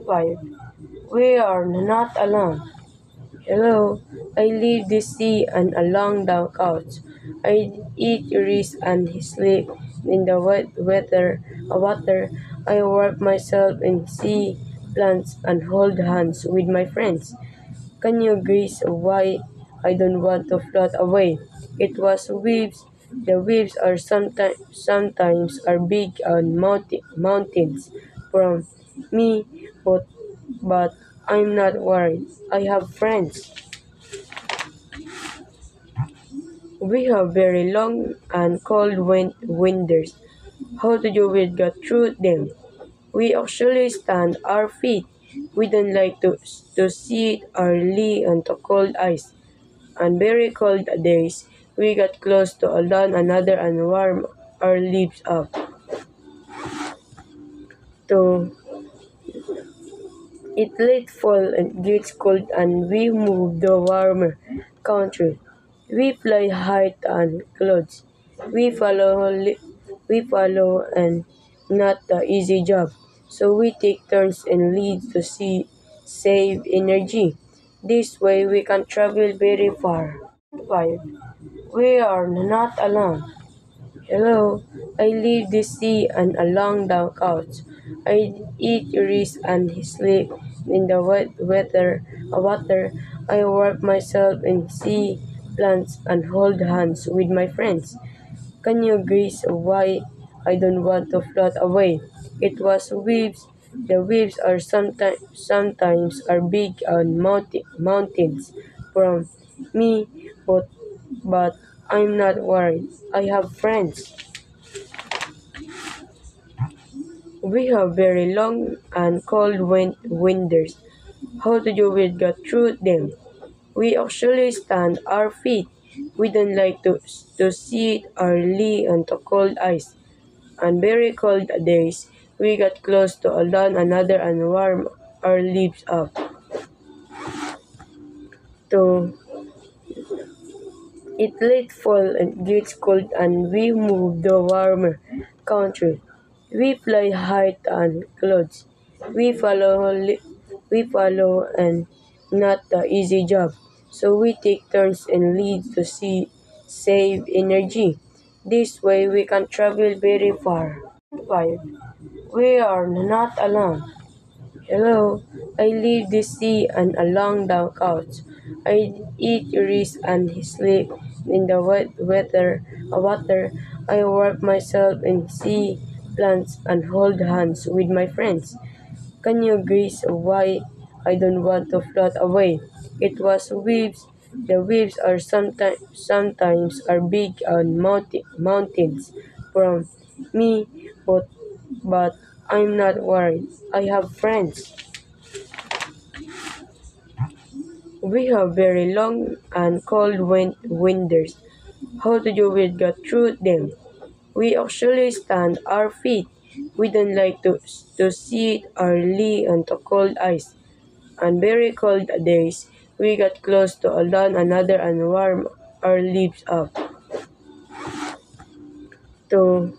5. We are not alone. Hello, I leave the sea and along the couch. I eat rice and sleep in the water. I work myself in sea plants and hold hands with my friends. Can you guess why I don't want to float away? It was waves. The waves are sometimes are big on mountains from me, but I'm not worried. I have friends. We have very long and cold winters. How do you will get through them? We actually stand our feet. We don't like to sit or lie on the cold ice. On very cold days, we get close to another and warm our leaves up to it late fall and gets cold and we move to warmer country. We fly high on clouds. We follow and not the easy job. So we take turns and lead to see save energy. This way we can travel very far. 5. We are not alone. Hello, I leave the sea and along the couch. I eat rice and sleep in the water. I work myself in sea plants and hold hands with my friends. Can you guess why I don't want to float away? It was waves. The waves are sometimes are big on mountains from me, but I'm not worried. I have friends. We have very long and cold winters. How do you will get through them? We actually stand our feet. We don't like to sit or lie on the cold ice. On very cold days, we get close to another and warm our leaves up to it late fall and gets cold and we move to warmer country. We fly high on clouds. We follow and not the easy job. So we take turns and lead to see save energy. This way we can travel very far. 5. We are not alone. Hello, I leave the sea and along the couch. I eat rice and sleep in the water. I work myself in sea plants and hold hands with my friends. Can you guess why I don't want to float away? It was waves. The waves are sometimes are big on mountains from me, but I'm not worried. I have friends. We have very long and cold winters. How do you will get through them? We actually stand our feet. We don't like to sit or lie on the cold ice. On very cold days, we get close to another and warm our leaves up to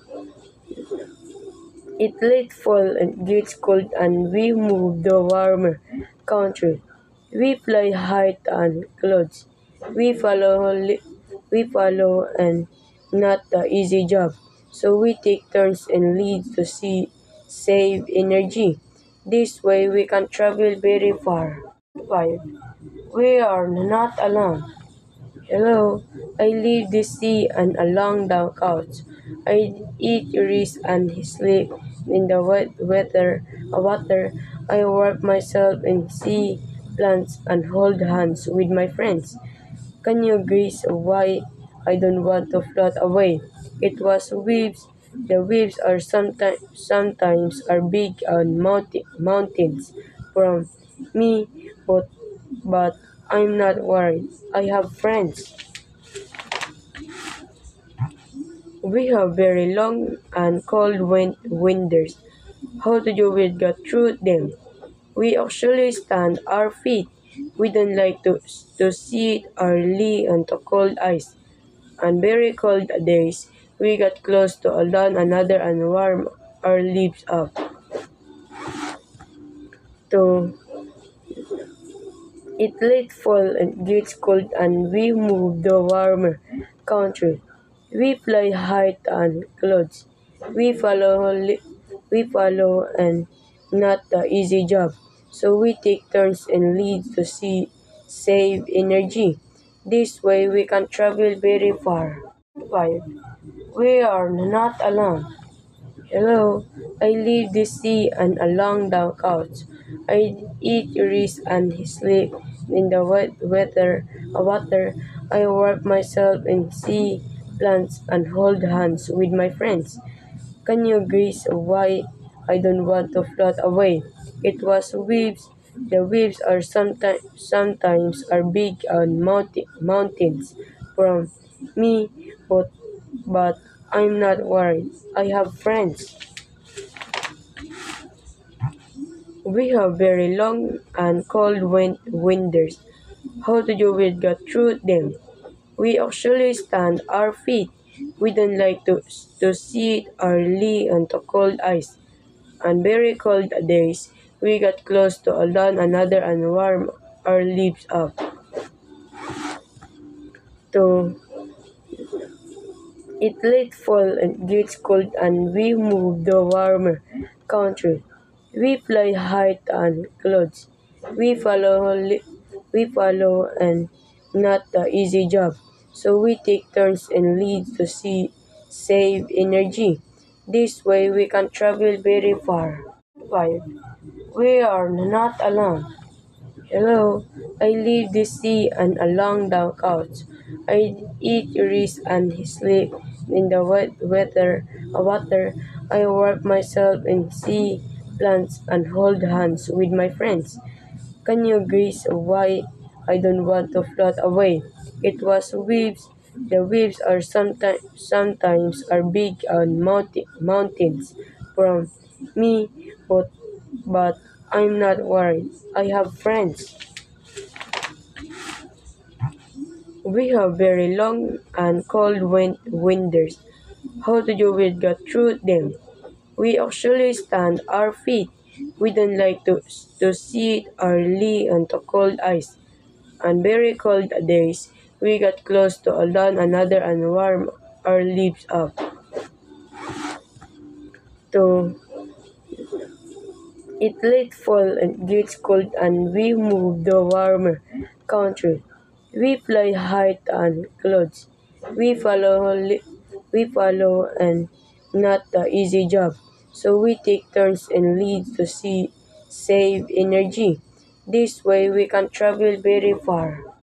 it late fall and gets cold and we move to warmer country. We fly high on clouds. We follow and not the easy job. So we take turns and lead to see save energy. This way we can travel very far. 5. We are not alone. Hello, I leave the sea and along the couch. I eat rice and sleep in the water. I work myself in sea plants and hold hands with my friends. Can you guess why I don't want to float away? It was waves. The waves are sometimes are big on mountains from me, but I'm not worried. I have friends. We have very long and cold winters. How do you will get through them? We actually stand our feet. We don't like to sit or lie on the cold ice. On very cold days, we get close to another and warm our leaves up to it late fall and gets cold and we move to warmer country. We fly high on clothes. We follow and not the easy job. So we take turns and lead to see save energy. This way we can travel very far. 5. We are not alone. Hello, I leave the sea and along the couch. I eat rice and sleep in the water. I warp myself in sea plants and hold hands with my friends. Can you guess why I don't want to float away? It was waves. The waves are sometimes are big on mountains from me, but I'm not worried. I have friends. We have very long and cold winters. How do you get through them? We actually stand our feet. We don't like to sit or lie on the cold ice. On very cold days, we get close to one another and warm our lips up. To it late fall and gets cold and we move to warmer country. We fly high on clothes. We follow and not the easy job. So we take turns and lead to see save energy. This way we can travel very far. 5. We are not alone. Hello, I leave the sea and along the couch. I eat rice and sleep in the water. I warp myself in sea plants and hold hands with my friends. Can you guess why I don't want to float away? It was waves. The waves are sometimes are big on mountains from me, but I'm not worried. I have friends. We have very long and cold winters. How do you get through them? We actually stand our feet. We don't like to sit or lie on the cold ice. On very cold days, we get close to one another and warm our lips up. To it late fall and gets cold and we move to warmer country. We fly high on clothes. We follow and not the easy job. So we take turns and lead to see save energy. This way we can travel very far.